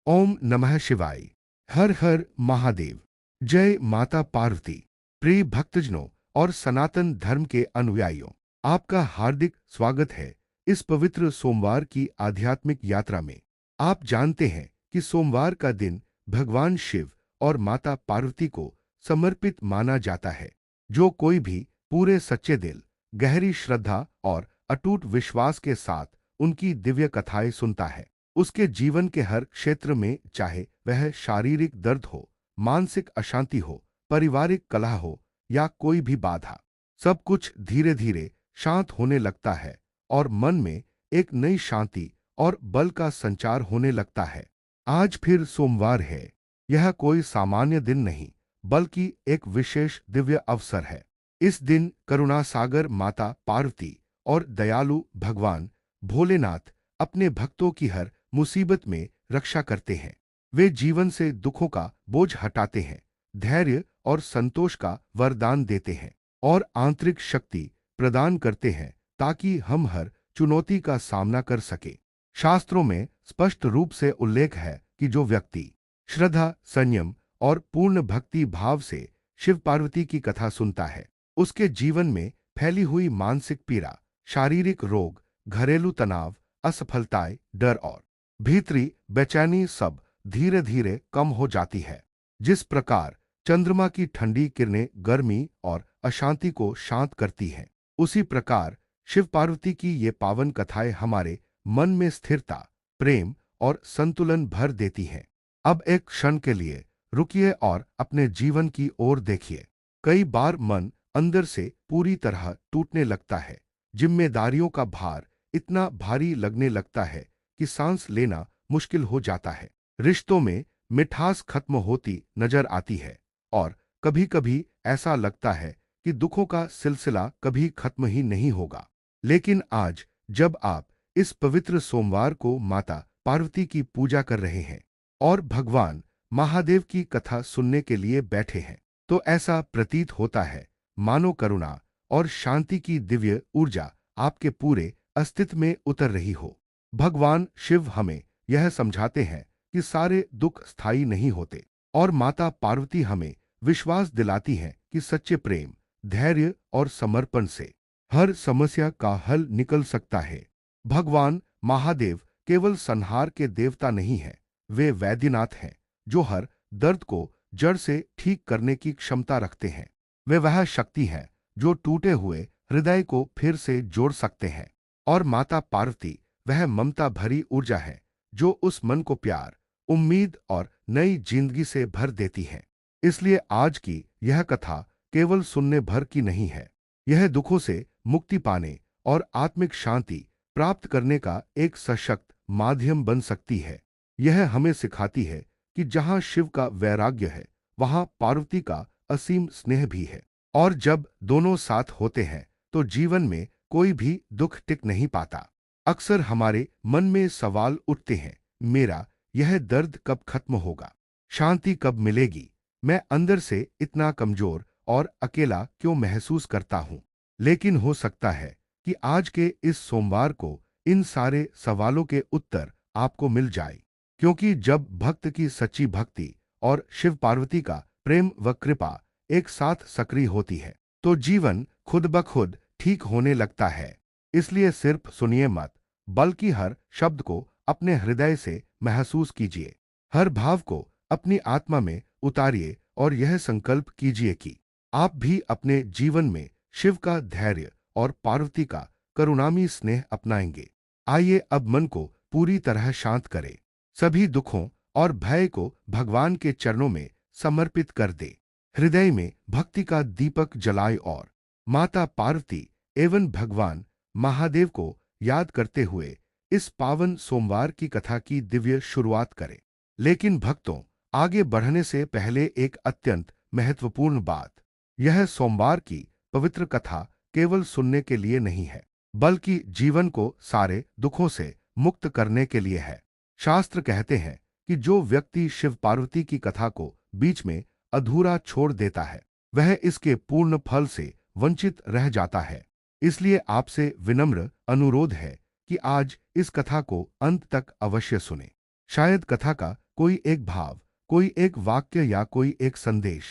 ओम नमः शिवाय। हर हर महादेव। जय माता पार्वती। प्रिय भक्तजनों और सनातन धर्म के अनुयायियों, आपका हार्दिक स्वागत है इस पवित्र सोमवार की आध्यात्मिक यात्रा में। आप जानते हैं कि सोमवार का दिन भगवान शिव और माता पार्वती को समर्पित माना जाता है। जो कोई भी पूरे सच्चे दिल, गहरी श्रद्धा और अटूट विश्वास के साथ उनकी दिव्य कथाएं सुनता है, उसके जीवन के हर क्षेत्र में, चाहे वह शारीरिक दर्द हो, मानसिक अशांति हो, पारिवारिक कलह हो या कोई भी बाधा, सब कुछ धीरे धीरे शांत होने लगता है और मन में एक नई शांति और बल का संचार होने लगता है। आज फिर सोमवार है। यह कोई सामान्य दिन नहीं, बल्कि एक विशेष दिव्य अवसर है। इस दिन करुणा सागर माता पार्वती और दयालु भगवान भोलेनाथ अपने भक्तों की हर मुसीबत में रक्षा करते हैं। वे जीवन से दुखों का बोझ हटाते हैं, धैर्य और संतोष का वरदान देते हैं और आंतरिक शक्ति प्रदान करते हैं ताकि हम हर चुनौती का सामना कर सके। शास्त्रों में स्पष्ट रूप से उल्लेख है कि जो व्यक्ति श्रद्धा, संयम और पूर्ण भक्ति भाव से शिव पार्वती की कथा सुनता है, उसके जीवन में फैली हुई मानसिक पीड़ा, शारीरिक रोग, घरेलू तनाव, असफलताएं, डर और भीतरी बेचैनी सब धीरे धीरे कम हो जाती है। जिस प्रकार चंद्रमा की ठंडी किरणें गर्मी और अशांति को शांत करती हैं, उसी प्रकार शिव पार्वती की ये पावन कथाएं हमारे मन में स्थिरता, प्रेम और संतुलन भर देती हैं। अब एक क्षण के लिए रुकिए और अपने जीवन की ओर देखिए। कई बार मन अंदर से पूरी तरह टूटने लगता है। जिम्मेदारियों का भार इतना भारी लगने लगता है कि सांस लेना मुश्किल हो जाता है। रिश्तों में मिठास खत्म होती नजर आती है और कभी कभी ऐसा लगता है कि दुखों का सिलसिला कभी खत्म ही नहीं होगा। लेकिन आज जब आप इस पवित्र सोमवार को माता पार्वती की पूजा कर रहे हैं और भगवान महादेव की कथा सुनने के लिए बैठे हैं, तो ऐसा प्रतीत होता है मानो करुणा और शांति की दिव्य ऊर्जा आपके पूरे अस्तित्व में उतर रही हो। भगवान शिव हमें यह समझाते हैं कि सारे दुख स्थायी नहीं होते और माता पार्वती हमें विश्वास दिलाती हैं कि सच्चे प्रेम, धैर्य और समर्पण से हर समस्या का हल निकल सकता है। भगवान महादेव केवल संहार के देवता नहीं हैं, वे वैद्यनाथ हैं जो हर दर्द को जड़ से ठीक करने की क्षमता रखते हैं। वे वह शक्ति है जो टूटे हुए हृदय को फिर से जोड़ सकते हैं और माता पार्वती वह ममता भरी ऊर्जा है जो उस मन को प्यार, उम्मीद और नई जिंदगी से भर देती है। इसलिए आज की यह कथा केवल सुनने भर की नहीं है, यह दुखों से मुक्ति पाने और आत्मिक शांति प्राप्त करने का एक सशक्त माध्यम बन सकती है। यह हमें सिखाती है कि जहां शिव का वैराग्य है, वहां पार्वती का असीम स्नेह भी है और जब दोनों साथ होते हैं तो जीवन में कोई भी दुख टिक नहीं पाता। अक्सर हमारे मन में सवाल उठते हैं, मेरा यह दर्द कब खत्म होगा, शांति कब मिलेगी, मैं अंदर से इतना कमजोर और अकेला क्यों महसूस करता हूं। लेकिन हो सकता है कि आज के इस सोमवार को इन सारे सवालों के उत्तर आपको मिल जाए, क्योंकि जब भक्त की सच्ची भक्ति और शिव पार्वती का प्रेम व कृपा एक साथ सक्रिय होती है, तो जीवन खुद ब खुद ठीक होने लगता है। इसलिए सिर्फ सुनिए मत, बल्कि हर शब्द को अपने हृदय से महसूस कीजिए, हर भाव को अपनी आत्मा में उतारिए और यह संकल्प कीजिए कि आप भी अपने जीवन में शिव का धैर्य और पार्वती का करुणामयी स्नेह अपनाएंगे। आइए अब मन को पूरी तरह शांत करें, सभी दुखों और भय को भगवान के चरणों में समर्पित कर दे। हृदय में भक्ति का दीपक जलाए और माता पार्वती एवं भगवान महादेव को याद करते हुए इस पावन सोमवार की कथा की दिव्य शुरुआत करें। लेकिन भक्तों, आगे बढ़ने से पहले एक अत्यंत महत्वपूर्ण बात। यह सोमवार की पवित्र कथा केवल सुनने के लिए नहीं है, बल्कि जीवन को सारे दुखों से मुक्त करने के लिए है। शास्त्र कहते हैं कि जो व्यक्ति शिव पार्वती की कथा को बीच में अधूरा छोड़ देता है, वह इसके पूर्ण फल से वंचित रह जाता है। इसलिए आपसे विनम्र अनुरोध है कि आज इस कथा को अंत तक अवश्य सुने। शायद कथा का कोई एक भाव, कोई एक वाक्य या कोई एक संदेश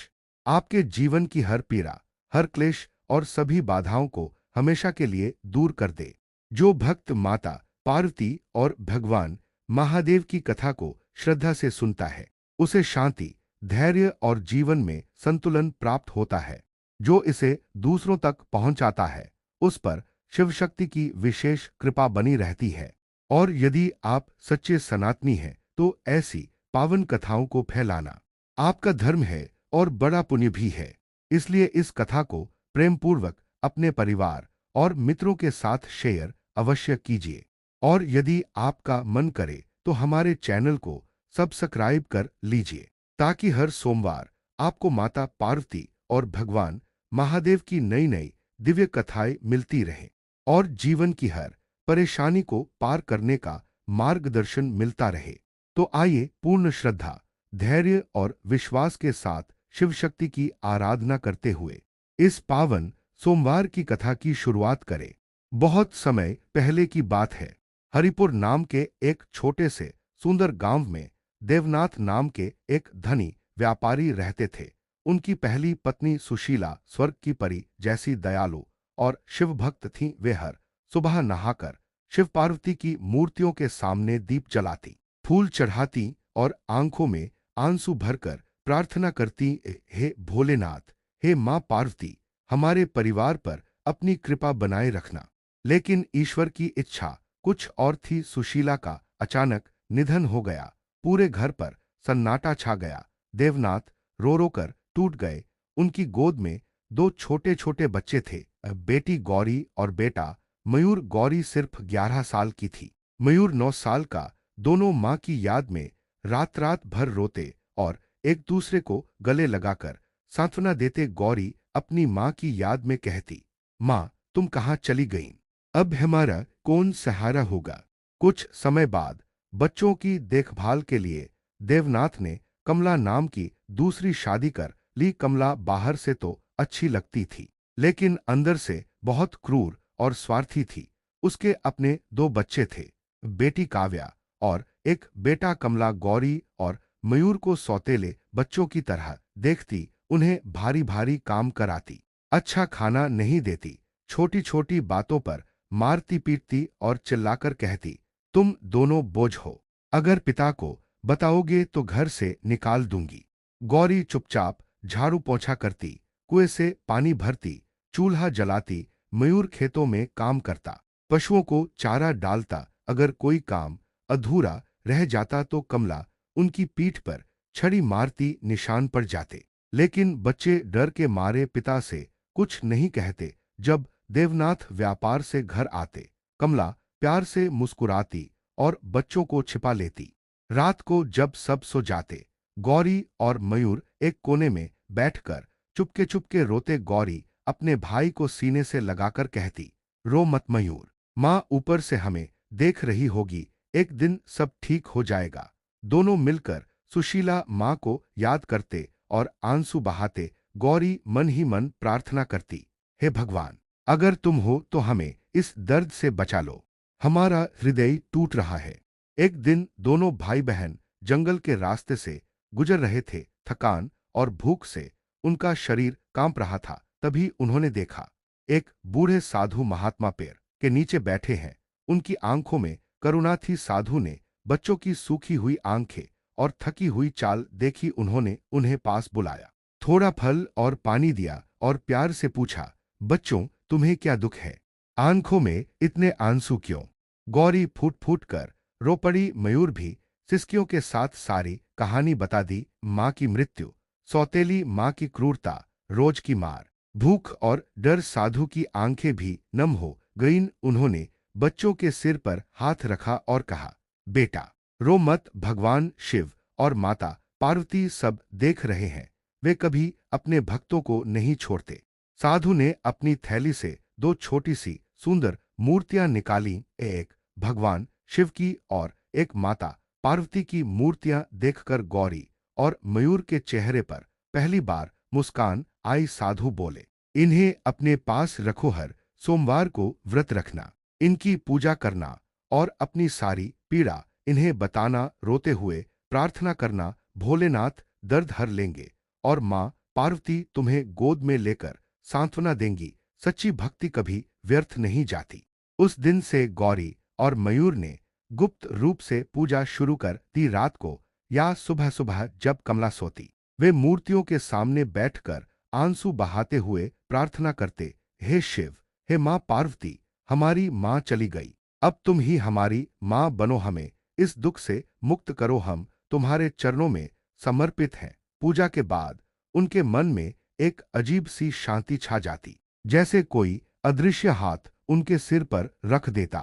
आपके जीवन की हर पीड़ा, हर क्लेश और सभी बाधाओं को हमेशा के लिए दूर कर दे। जो भक्त माता पार्वती और भगवान महादेव की कथा को श्रद्धा से सुनता है, उसे शांति, धैर्य और जीवन में संतुलन प्राप्त होता है। जो इसे दूसरों तक पहुंचाता है, उस पर शिव शक्ति की विशेष कृपा बनी रहती है। और यदि आप सच्चे सनातनी हैं, तो ऐसी पावन कथाओं को फैलाना आपका धर्म है और बड़ा पुण्य भी है। इसलिए इस कथा को प्रेम पूर्वक अपने परिवार और मित्रों के साथ शेयर अवश्य कीजिए। और यदि आपका मन करे तो हमारे चैनल को सब्सक्राइब कर लीजिए, ताकि हर सोमवार आपको माता पार्वती और भगवान महादेव की नई नई दिव्य कथाएं मिलती रहें और जीवन की हर परेशानी को पार करने का मार्गदर्शन मिलता रहे। तो आइए पूर्ण श्रद्धा, धैर्य और विश्वास के साथ शिव शक्ति की आराधना करते हुए इस पावन सोमवार की कथा की शुरुआत करें। बहुत समय पहले की बात है। हरिपुर नाम के एक छोटे से सुंदर गांव में देवनाथ नाम के एक धनी व्यापारी रहते थे। उनकी पहली पत्नी सुशीला स्वर्ग की परी जैसी दयालु और शिव भक्त थीं। वे हर सुबह नहाकर शिव पार्वती की मूर्तियों के सामने दीप जलाती, फूल चढ़ाती और आंखों में आंसू भरकर प्रार्थना करती, हे भोलेनाथ, हे मां पार्वती, हमारे परिवार पर अपनी कृपा बनाए रखना। लेकिन ईश्वर की इच्छा कुछ और थी। सुशीला का अचानक निधन हो गया। पूरे घर पर सन्नाटा छा गया। देवनाथ रो रो कर टूट गए। उनकी गोद में दो छोटे छोटे बच्चे थे, बेटी गौरी और बेटा मयूर। गौरी सिर्फ 11 साल की थी, मयूर 9 साल का। दोनों मां की याद में रात रात भर रोते और एक दूसरे को गले लगाकर सांत्वना देते। गौरी अपनी मां की याद में कहती, मां तुम कहाँ चली गईं? अब हमारा कौन सहारा होगा? कुछ समय बाद बच्चों की देखभाल के लिए देवनाथ ने कमला नाम की दूसरी शादी कर ली। कमला बाहर से तो अच्छी लगती थी, लेकिन अंदर से बहुत क्रूर और स्वार्थी थी। उसके अपने 2 बच्चे थे, बेटी काव्या और एक बेटा। कमला गौरी और मयूर को सौतेले बच्चों की तरह देखती, उन्हें भारी भारी काम कराती, अच्छा खाना नहीं देती, छोटी छोटी बातों पर मारती पीटती और चिल्लाकर कहती, तुम दोनों बोझ हो, अगर पिता को बताओगे तो घर से निकाल दूंगी। गौरी चुपचाप झाड़ू पोंछा करती, कुएं से पानी भरती, चूल्हा जलाती। मयूर खेतों में काम करता, पशुओं को चारा डालता। अगर कोई काम अधूरा रह जाता तो कमला उनकी पीठ पर छड़ी मारती, निशान पड़ जाते। लेकिन बच्चे डर के मारे पिता से कुछ नहीं कहते। जब देवनाथ व्यापार से घर आते, कमला प्यार से मुस्कुराती और बच्चों को छिपा लेती। रात को जब सब सो जाते, गौरी और मयूर एक कोने में बैठकर चुपके चुपके रोते। गौरी अपने भाई को सीने से लगाकर कहती, रो मत मयूर, माँ ऊपर से हमें देख रही होगी, एक दिन सब ठीक हो जाएगा। दोनों मिलकर सुशीला माँ को याद करते और आंसू बहाते। गौरी मन ही मन प्रार्थना करती, हे भगवान, अगर तुम हो तो हमें इस दर्द से बचा लो, हमारा हृदय टूट रहा है। एक दिन दोनों भाई बहन जंगल के रास्ते से गुजर रहे थे। थकान और भूख से उनका शरीर कांप रहा था। तभी उन्होंने देखा, एक बूढ़े साधु महात्मा पेड़ के नीचे बैठे हैं। उनकी आंखों में करुणा थी। साधु ने बच्चों की सूखी हुई आंखें और थकी हुई चाल देखी। उन्होंने उन्हें पास बुलाया, थोड़ा फल और पानी दिया और प्यार से पूछा, बच्चों तुम्हें क्या दुख है? आंखों में इतने आंसू क्यों? गौरी फूट फूट कर रो पड़ी। मयूर भी सिसकियों के साथ सारी कहानी बता दी। माँ की मृत्यु, सौतेली माँ की क्रूरता, रोज की मार, भूख और डर। साधु की आंखें भी नम हो गईं। उन्होंने बच्चों के सिर पर हाथ रखा और कहा, बेटा रो मत, भगवान शिव और माता पार्वती सब देख रहे हैं, वे कभी अपने भक्तों को नहीं छोड़ते। साधु ने अपनी थैली से 2 छोटी सी सुंदर मूर्तियां निकाली, एक भगवान शिव की और एक माता पार्वती की। मूर्तियां देखकर गौरी और मयूर के चेहरे पर पहली बार मुस्कान आई। साधु बोले, इन्हें अपने पास रखो, हर सोमवार को व्रत रखना, इनकी पूजा करना और अपनी सारी पीड़ा इन्हें बताना। रोते हुए प्रार्थना करना, भोलेनाथ दर्द हर लेंगे और माँ पार्वती तुम्हें गोद में लेकर सांत्वना देंगी। सच्ची भक्ति कभी व्यर्थ नहीं जाती। उस दिन से गौरी और मयूर ने गुप्त रूप से पूजा शुरू कर दी। रात को या सुबह सुबह जब कमला सोती, वे मूर्तियों के सामने बैठकर आंसू बहाते हुए प्रार्थना करते, हे शिव, हे माँ पार्वती, हमारी माँ चली गई, अब तुम ही हमारी माँ बनो, हमें इस दुख से मुक्त करो, हम तुम्हारे चरणों में समर्पित हैं। पूजा के बाद उनके मन में एक अजीब सी शांति छा जाती, जैसे कोई अदृश्य हाथ उनके सिर पर रख देता।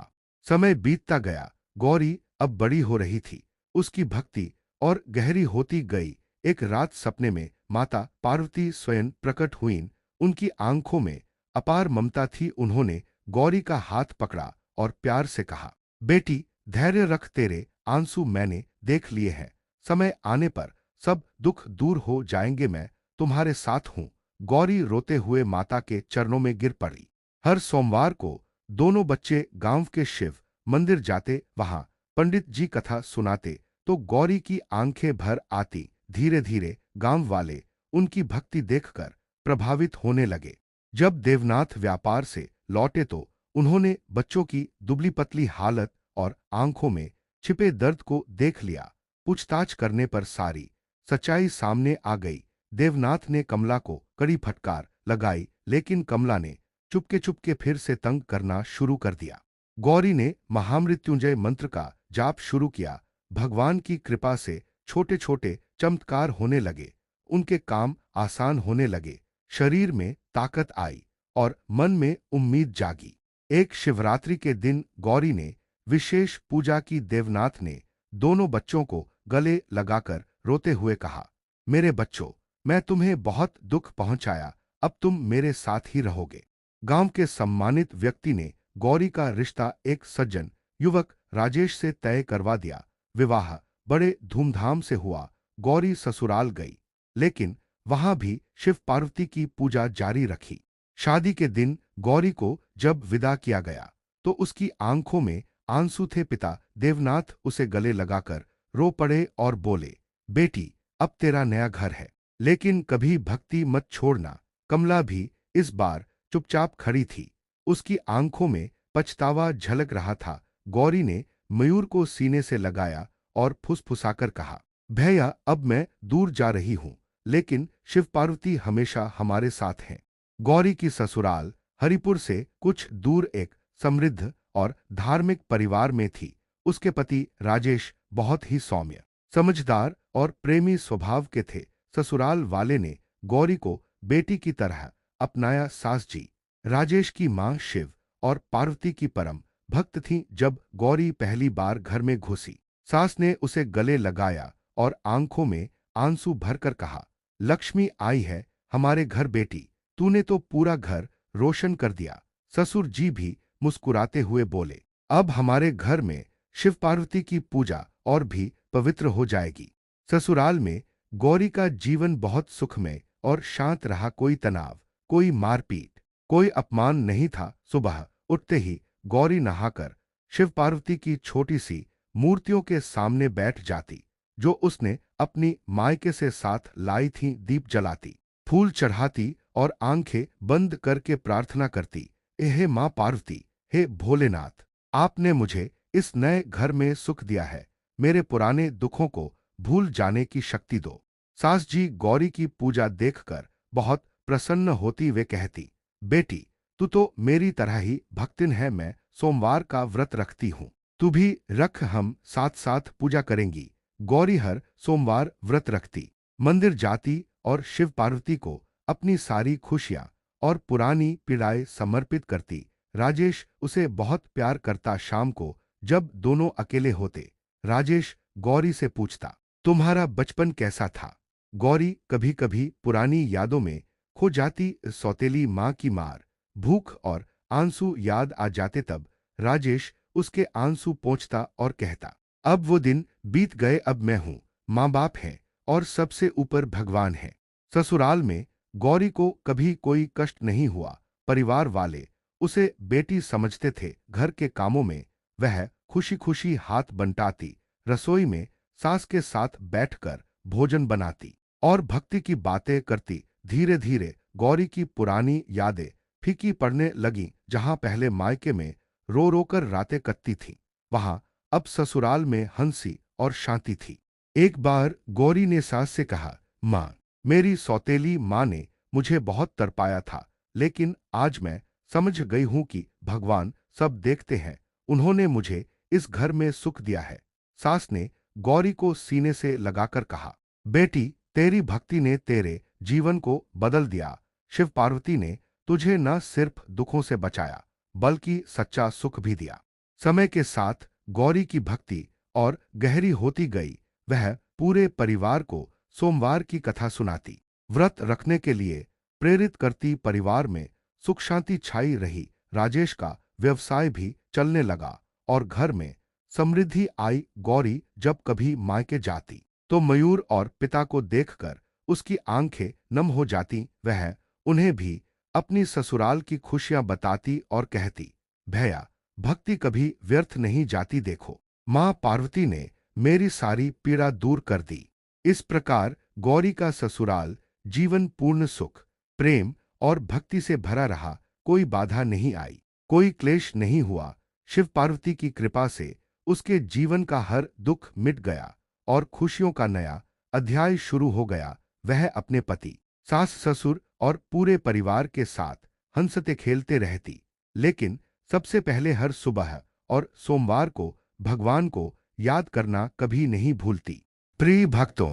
समय बीतता गया, गौरी अब बड़ी हो रही थी, उसकी भक्ति और गहरी होती गई। एक रात सपने में माता पार्वती स्वयं प्रकट हुईं। उनकी आंखों में अपार ममता थी। उन्होंने गौरी का हाथ पकड़ा और प्यार से कहा, बेटी धैर्य रख, तेरे आंसू मैंने देख लिए हैं। समय आने पर सब दुख दूर हो जाएंगे, मैं तुम्हारे साथ हूं। गौरी रोते हुए माता के चरणों में गिर पड़ी। हर सोमवार को दोनों बच्चे गांव के शिव मंदिर जाते, वहां पंडित जी कथा सुनाते तो गौरी की आंखें भर आती। धीरे धीरे गांव वाले उनकी भक्ति देखकर प्रभावित होने लगे। जब देवनाथ व्यापार से लौटे तो उन्होंने बच्चों की दुबली पतली हालत और आंखों में छिपे दर्द को देख लिया। पूछताछ करने पर सारी सच्चाई सामने आ गई। देवनाथ ने कमला को कड़ी फटकार लगाई, लेकिन कमला ने चुपके चुपके फिर से तंग करना शुरू कर दिया। गौरी ने महामृत्युंजय मंत्र का जाप शुरू किया। भगवान की कृपा से छोटे छोटे चमत्कार होने लगे। उनके काम आसान होने लगे, शरीर में ताकत आई और मन में उम्मीद जागी। एक शिवरात्रि के दिन गौरी ने विशेष पूजा की। देवनाथ ने दोनों बच्चों को गले लगाकर रोते हुए कहा, मेरे बच्चों, मैं तुम्हें बहुत दुख पहुंचाया, अब तुम मेरे साथ ही रहोगे। गांव के सम्मानित व्यक्ति ने गौरी का रिश्ता एक सज्जन युवक राजेश से तय करवा दिया। विवाह बड़े धूमधाम से हुआ। गौरी ससुराल गई, लेकिन वहां भी शिव पार्वती की पूजा जारी रखी। शादी के दिन गौरी को जब विदा किया गया तो उसकी आंखों में आंसू थे। पिता देवनाथ उसे गले लगाकर रो पड़े और बोले, बेटी अब तेरा नया घर है, लेकिन कभी भक्ति मत छोड़ना। कमला भी इस बार चुपचाप खड़ी थी, उसकी आंखों में पछतावा झलक रहा था। गौरी ने मयूर को सीने से लगाया और फुसफुसाकर कहा, भैया अब मैं दूर जा रही हूं, लेकिन शिव पार्वती हमेशा हमारे साथ हैं। गौरी की ससुराल हरिपुर से कुछ दूर एक समृद्ध और धार्मिक परिवार में थी। उसके पति राजेश बहुत ही सौम्य, समझदार और प्रेमी स्वभाव के थे। ससुराल वाले ने गौरी को बेटी की तरह अपनाया। सास जी राजेश की मां शिव और पार्वती की परम भक्त थीं। जब गौरी पहली बार घर में घुसी, सास ने उसे गले लगाया और आंखों में आंसू भरकर कहा, लक्ष्मी आई है हमारे घर बेटी, तूने तो पूरा घर रोशन कर दिया। ससुर जी भी मुस्कुराते हुए बोले, अब हमारे घर में शिव पार्वती की पूजा और भी पवित्र हो जाएगी। ससुराल में गौरी का जीवन बहुत सुखमय और शांत रहा। कोई तनाव, कोई मारपीट, कोई अपमान नहीं था। सुबह उठते ही गौरी नहाकर शिव पार्वती की छोटी सी मूर्तियों के सामने बैठ जाती, जो उसने अपनी मायके से साथ लाई थी। दीप जलाती, फूल चढ़ाती और आंखें बंद करके प्रार्थना करती, हे मां पार्वती, हे भोलेनाथ, आपने मुझे इस नए घर में सुख दिया है, मेरे पुराने दुखों को भूल जाने की शक्ति दो। सास जी गौरी की पूजा देखकर बहुत प्रसन्न होती। वे कहती, बेटी तू तो मेरी तरह ही भक्तिन है, मैं सोमवार का व्रत रखती हूँ, तू भी रख, हम साथ साथ पूजा करेंगी। गौरी हर सोमवार व्रत रखती, मंदिर जाती और शिव पार्वती को अपनी सारी खुशियां और पुरानी पीड़ाएं समर्पित करती। राजेश उसे बहुत प्यार करता। शाम को जब दोनों अकेले होते, राजेश गौरी से पूछता, तुम्हारा बचपन कैसा था? गौरी कभी कभी पुरानी यादों में खो जाती। सौतेली माँ की मार, भूख और आंसू याद आ जाते। तब राजेश उसके आंसू पोंछता और कहता, अब वो दिन बीत गए, अब मैं हूं, माँ बाप हैं और सबसे ऊपर भगवान है। ससुराल में गौरी को कभी कोई कष्ट नहीं हुआ। परिवार वाले उसे बेटी समझते थे। घर के कामों में वह खुशी खुशी हाथ बंटाती, रसोई में सास के साथ बैठकर भोजन बनाती और भक्ति की बातें करती। धीरे धीरे गौरी की पुरानी यादें फीकी पड़ने लगी। जहां पहले मायके में रो रो कर रातें कटती थी, वहां अब ससुराल में हंसी और शांति थी। एक बार गौरी ने सास से कहा, माँ, मेरी सौतेली माँ ने मुझे बहुत तरपाया था, लेकिन आज मैं समझ गई हूं कि भगवान सब देखते हैं। उन्होंने मुझे इस घर में सुख दिया है। सास ने गौरी को सीने से लगाकर कहा, बेटी, तेरी भक्ति ने तेरे जीवन को बदल दिया। शिव पार्वती ने तुझे न सिर्फ दुखों से बचाया, बल्कि सच्चा सुख भी दिया। समय के साथ गौरी की भक्ति और गहरी होती गई। वह पूरे परिवार को सोमवार की कथा सुनाती, व्रत रखने के लिए प्रेरित करती। परिवार में सुख शांति छाई रही। राजेश का व्यवसाय भी चलने लगा और घर में समृद्धि आई। गौरी जब कभी मायके जाती तो मयूर और पिता को देखकर उसकी आंखें नम हो जाती। वह उन्हें भी अपनी ससुराल की खुशियां बताती और कहती, भैया, भक्ति कभी व्यर्थ नहीं जाती। देखो, मां पार्वती ने मेरी सारी पीड़ा दूर कर दी। इस प्रकार गौरी का ससुराल जीवन पूर्ण सुख, प्रेम और भक्ति से भरा रहा। कोई बाधा नहीं आई, कोई क्लेश नहीं हुआ। शिव पार्वती की कृपा से उसके जीवन का हर दुख मिट गया और खुशियों का नया अध्याय शुरू हो गया। वह अपने पति, सास ससुर और पूरे परिवार के साथ हंसते खेलते रहती, लेकिन सबसे पहले हर सुबह और सोमवार को भगवान को याद करना कभी नहीं भूलती। प्रिय भक्तों,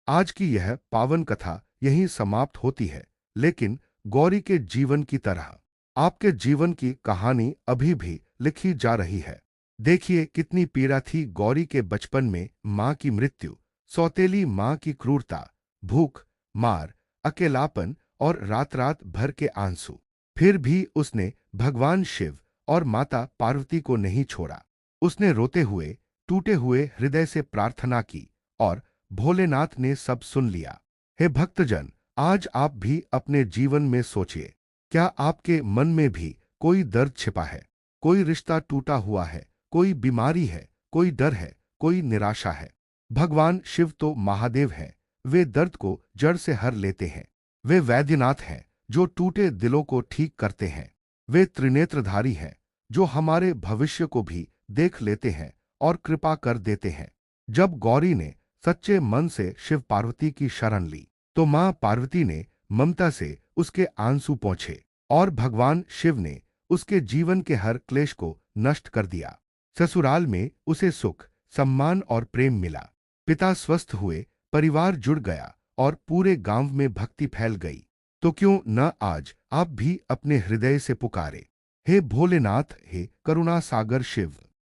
आज की यह पावन कथा यहीं समाप्त होती है, लेकिन गौरी के जीवन की तरह आपके जीवन की कहानी अभी भी लिखी जा रही है। देखिए, कितनी पीड़ा थी गौरी के बचपन में। मां की मृत्यु, सौतेली मां की क्रूरता, भूख, मार, अकेलापन और रात रात भर के आंसू। फिर भी उसने भगवान शिव और माता पार्वती को नहीं छोड़ा। उसने रोते हुए, टूटे हुए हृदय से प्रार्थना की और भोलेनाथ ने सब सुन लिया। हे भक्तजन, आज आप भी अपने जीवन में सोचिए, क्या आपके मन में भी कोई दर्द छिपा है? कोई रिश्ता टूटा हुआ है, कोई बीमारी है, कोई डर है, कोई निराशा है। भगवान शिव तो महादेव हैं। वे दर्द को जड़ से हर लेते हैं। वे वैद्यनाथ हैं, जो टूटे दिलों को ठीक करते हैं। वे त्रिनेत्रधारी हैं, जो हमारे भविष्य को भी देख लेते हैं और कृपा कर देते हैं। जब गौरी ने सच्चे मन से शिव पार्वती की शरण ली, तो मां पार्वती ने ममता से उसके आंसू पोंछे और भगवान शिव ने उसके जीवन के हर क्लेश को नष्ट कर दिया। ससुराल में उसे सुख, सम्मान और प्रेम मिला। पिता स्वस्थ हुए, परिवार जुड़ गया और पूरे गांव में भक्ति फैल गई। तो क्यों न आज आप भी अपने हृदय से पुकारे, हे भोलेनाथ, हे करुणा सागर शिव,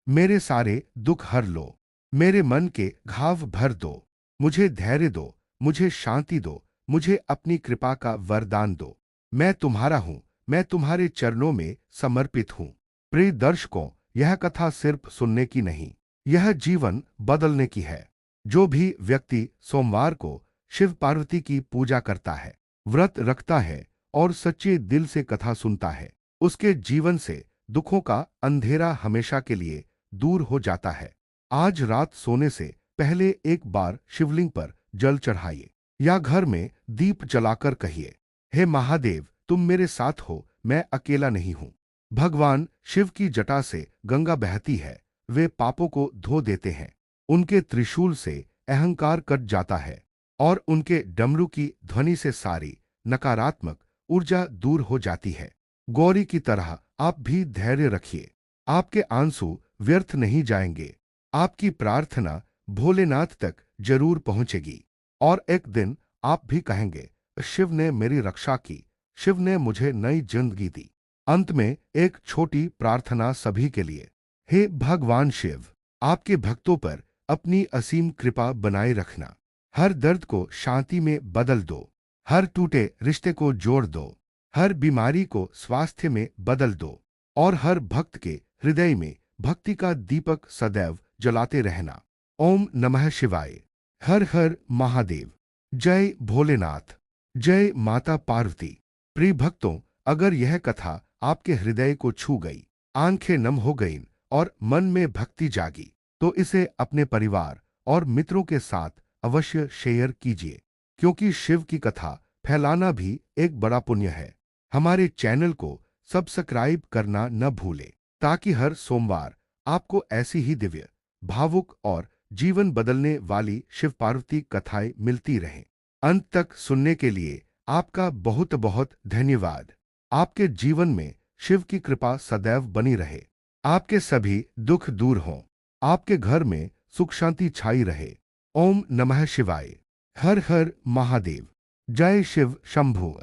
मेरे सारे दुख हर लो, मेरे मन के घाव भर दो, मुझे धैर्य दो, मुझे शांति दो, मुझे अपनी कृपा का वरदान दो। मैं तुम्हारा हूं, मैं तुम्हारे चरणों में समर्पित हूं। प्रिय दर्शकों, यह कथा सिर्फ सुनने की नहीं, यह जीवन बदलने की है। जो भी व्यक्ति सोमवार को शिव पार्वती की पूजा करता है, व्रत रखता है और सच्चे दिल से कथा सुनता है, उसके जीवन से दुखों का अंधेरा हमेशा के लिए दूर हो जाता है। आज रात सोने से पहले एक बार शिवलिंग पर जल चढ़ाइए या घर में दीप जलाकर कहिए, हे महादेव, तुम मेरे साथ हो, मैं अकेला नहीं हूं। भगवान शिव की जटा से गंगा बहती है। वे पापों को धो देते हैं। उनके त्रिशूल से अहंकार कट जाता है और उनके डमरू की ध्वनि से सारी नकारात्मक ऊर्जा दूर हो जाती है। गौरी की तरह आप भी धैर्य रखिए। आपके आंसू व्यर्थ नहीं जाएंगे। आपकी प्रार्थना भोलेनाथ तक जरूर पहुंचेगी और एक दिन आप भी कहेंगे, शिव ने मेरी रक्षा की, शिव ने मुझे नई जिंदगी दी। अंत में एक छोटी प्रार्थना सभी के लिए। हे भगवान शिव, आपके भक्तों पर अपनी असीम कृपा बनाए रखना। हर दर्द को शांति में बदल दो, हर टूटे रिश्ते को जोड़ दो, हर बीमारी को स्वास्थ्य में बदल दो और हर भक्त के हृदय में भक्ति का दीपक सदैव जलाते रहना। ओम नमः शिवाय। हर हर महादेव। जय भोलेनाथ। जय माता पार्वती। प्रिय भक्तों, अगर यह कथा आपके हृदय को छू गई, आंखें नम हो गईं और मन में भक्ति जागी, तो इसे अपने परिवार और मित्रों के साथ अवश्य शेयर कीजिए, क्योंकि शिव की कथा फैलाना भी एक बड़ा पुण्य है। हमारे चैनल को सब्सक्राइब करना न भूलें, ताकि हर सोमवार आपको ऐसी ही दिव्य, भावुक और जीवन बदलने वाली शिव पार्वती कथाएं मिलती रहें। अंत तक सुनने के लिए आपका बहुत बहुत धन्यवाद। आपके जीवन में शिव की कृपा सदैव बनी रहे, आपके सभी दुख दूर हों, आपके घर में सुख शांति छाई रहे। ओम नमः शिवाय। हर हर महादेव। जय शिव शंभु।